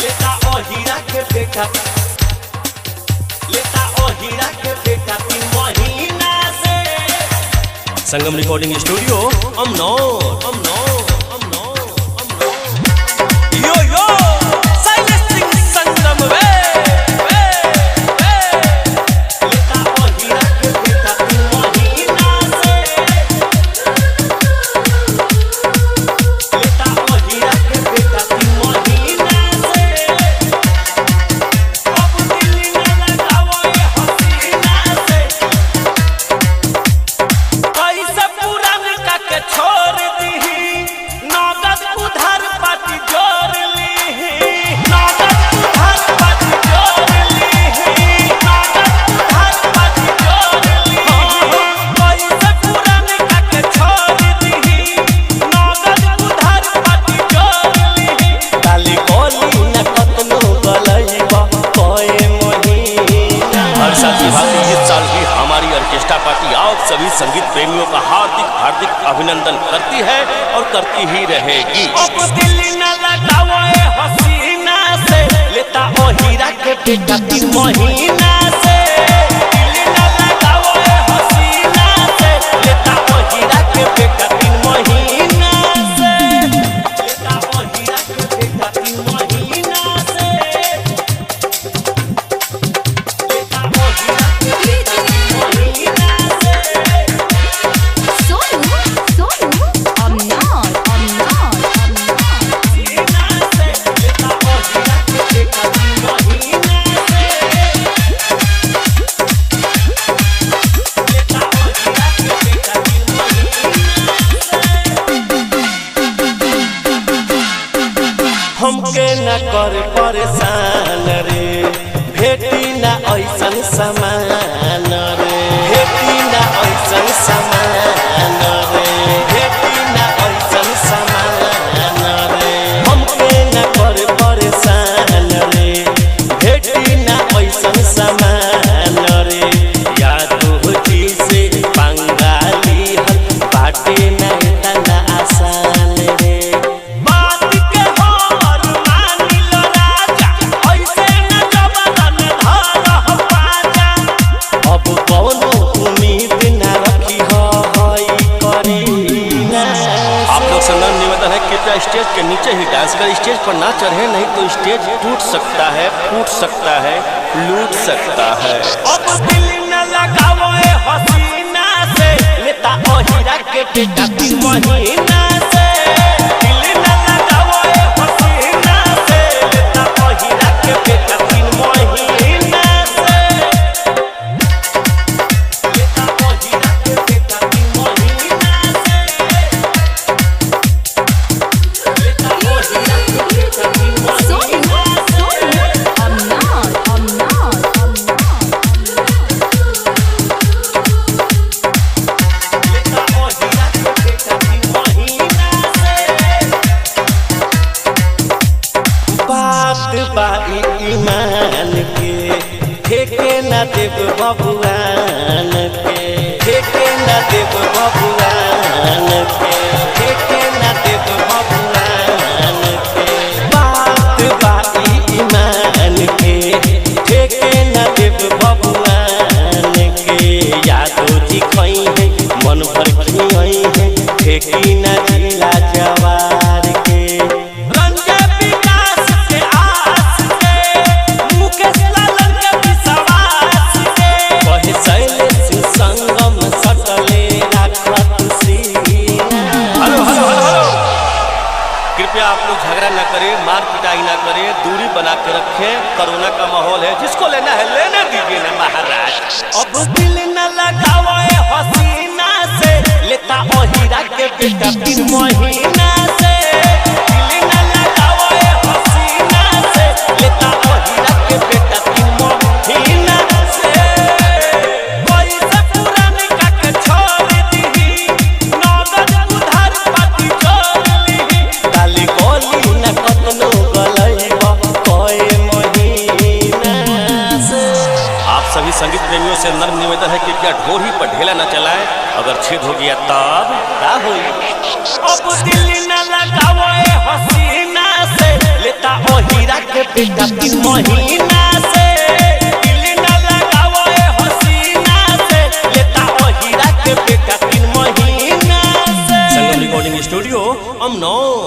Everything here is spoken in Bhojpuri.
लेता ओ हीरा के बेटा, लेता ओ हीरा के बेटा 3 महीना से। संगम रिकॉर्डिंग स्टूडियो अमनौर। यो यो साइलेंस सिंह संगम वे लेता ओ हीरा के बेटा 3 महीना से। लेता ओ हीरा के बेटा 3 महीना से। अब दिल न लगाओ ये हसीना से। कैसे पुरान का के छोड़ दी नगद उधार पार्टी जोड़ ली। नगद उधार पार्टी जोड़ ली। नगद उधार पार्टी जोड़ ली। कैसे पुरान का के छोड़ दी नगद उधार पार्टी जोड़ ली। डाली गोली न कतनो गलैबा कोई महीना। हर साल की भांति इस साल भी हमारी ऑर्केस्ट्रा पार्टी आप सभी संगीत प्रेमियों का हार्दिक अभिनंदन करती है और करती ही रहेगी। अब दिल न लगाओ ये हसीना से। लेता ओ हीरा के बेटा 3 महीना से। दिल न लगाओ ये हसीना से। लेता ओ हीरा के बेटा 3 महीना से। लेता ओ हीरा के बेटा 3 महीना से। लेता ओ हीरा के बेटा 3 महीना से। हमके न कर परेशान रे, भेटी न ऐसन समान रे। भेटी न ऐसन समान रे। भेटी न ऐसन समान रे। हमके न कर परेशान रे, भेटी न ऐसन समान रे। या तुझी से बंगाली हल बाटे न इतना आसान रे। स्टेज के नीचे ही डांस कर, स्टेज पर ना चढ़े, नहीं तो स्टेज टूट सकता है, फूट सकता है, लूट सकता है। अब दिल न लगाओ ये हसीना से। लेता ओ हीरा के बेटा 3 महीना से। दिल न लगाओ ये हसीना से। लेता ओ हीरा के बेटा 3 महीना से। लेता ओ हीरा के बेटा 3 महीना से। ईमान के ठेके न देव बबुआन के। ठेके न देव बबुआन के। ठेके न देव बबुआन के। बात बाई ईमान के ठेके न देव बबुआन के। यादो जी खई है मन भर खियई है ठेकी न जिला जवार के। कृपया आप लोग झगड़ा न करें, मार पिटाई न करें, दूरी बना के रखें। कोरोना का माहौल है, जिसको लेना है लेने दीजिए ना महाराज। अब दिल न लगाओ ये हसीना से। लेता ओ हीरा के बेटा 3 महीना से। दिल न लगाओ ये हसीना से। लेता ओ हीरा के बेटा 3 महीना से। कैसे पुरान का के छोड़ दी नगद उधार पार्टी जोड़ ली। डाली गोली न कतनो गलैबा कोई महीना से। आप सभी संगीत प्रेमियों से नर्म निवेदन है कि क्या ढोरी पर ढेला न चलाएं, अगर छेद हो गया तब क्या होई। अब दिल न लगाओ ये हसीना से। लेता ओ हीरा के बेटा 3 महीना से दिल न लगाओ ए हसीना से लेता ओ हीरा के बेटा 3 महीना से। संगम रिकॉर्डिंग स्टूडियो अमनौर।